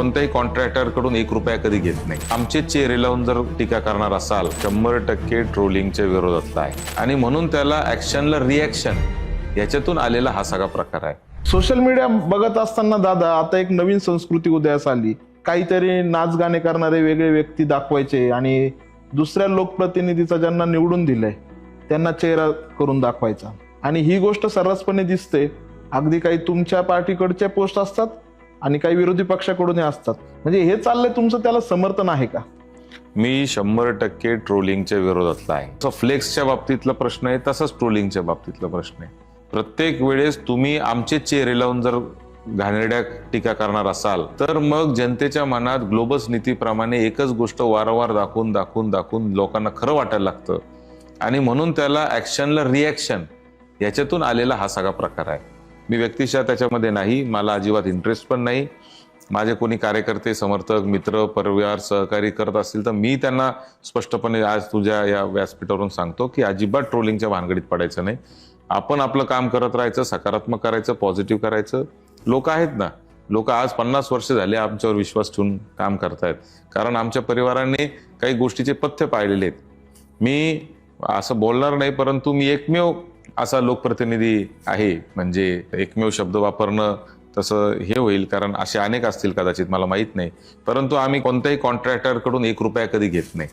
कोणत्याही कॉन्ट्रॅक्टरकडून 1 रुपया कधी घेत नाही. आमचे चेहरे लावून जर टीका करणार असाल 100% ट्रोलिंगच्या विरोधातला आहे आणि म्हणून त्याला ऍक्शनला रिॲक्शन याच्यातून आलेला हा सगळा प्रकार आहे. सोशल मीडिया बघत असताना दादा आता एक नवीन संस्कृती उदयास आली. काहीतरी नाच गाणे करणारे वेगळे व्यक्ती दाखवायचे आणि दुसऱ्या लोकप्रतिनिधीचा ज्यांना निवडून दिलंय त्यांना चेहरा करून दाखवायचा आणि ही गोष्ट सर्रासपणे दिसते. अगदी काही तुमच्या पार्टीकडचे पोस्ट असतात आणि काही विरोधी पक्षाकडून असतात. म्हणजे हे चाललंय तुमचं, त्याला समर्थन आहे का? मी 100% ट्रोलिंगच्या विरोधातला आहे. तो फ्लेक्सच्या बाबतीतला प्रश्न आहे तसाच ट्रोलिंगच्या बाबतीतला प्रश्न आहे. प्रत्येक वेळेस तुम्ही आमचे चेहरे लावून जर घाणेरड्या टीका करणार असाल तर मग जनतेच्या मनात ग्लोबस नीतीप्रमाणे एकच गोष्ट वारंवार दाखवून लोकांना खरं वाटायला लागतं आणि म्हणून त्याला ऍक्शनला रिॲक्शन याच्यातून आलेला हा सगळा प्रकार आहे. मी व्यक्तिशः त्याच्यामध्ये नाही, मला अजिबात इंटरेस्ट पण नाही. माझे कोणी कार्यकर्ते, समर्थक, मित्र, परिवार, सहकारी करत असतील तर मी त्यांना स्पष्टपणे आज तुझ्या या व्यासपीठावरून सांगतो की अजिबात ट्रोलिंगच्या भानगडीत पडायचं नाही. आपण आपलं काम करत राहायचं, सकारात्मक करायचं, पॉझिटिव्ह करायचं. लोक आहेत ना, लोक आज 50 वर्ष झाले आमच्यावर विश्वास ठेवून काम करतायत कारण आमच्या परिवाराने काही गोष्टीचे पथ्य पाळलेले आहेत. मी असं बोलणार नाही, परंतु मी एकमेव असा लोकप्रतिनिधी आहे, म्हणजे एकमेव शब्द वापरणं तसं हे होईल कारण असे अनेक असतील कदाचित, मला माहीत नाही. परंतु आम्ही कोणत्याही कॉन्ट्रॅक्टरकडून 1 रुपया कधी घेत नाही.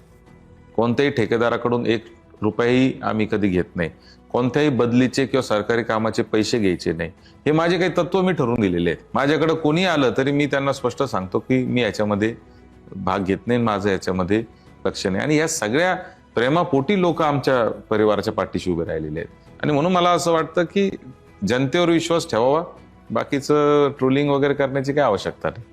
कोणत्याही ठेकेदाराकडून 1 रुपयाही आम्ही कधी घेत नाही. कोणत्याही बदलीचे किंवा सरकारी कामाचे पैसे घ्यायचे नाही. हे माझे काही तत्व मी ठरवून दिलेले आहेत. माझ्याकडे कोणी आलं तरी मी त्यांना स्पष्ट सांगतो की मी याच्यामध्ये भाग घेत नाही, माझं याच्यामध्ये लक्ष नाही. आणि या सगळ्या प्रेमापोटी लोक आमच्या परिवाराच्या पाठीशी उभे राहिलेले आहेत आणि म्हणून मला असं वाटतं की जनतेवर विश्वास ठेवावा. बाकीचं ट्रोलिंग वगैरे करण्याची काय आवश्यकता नाही.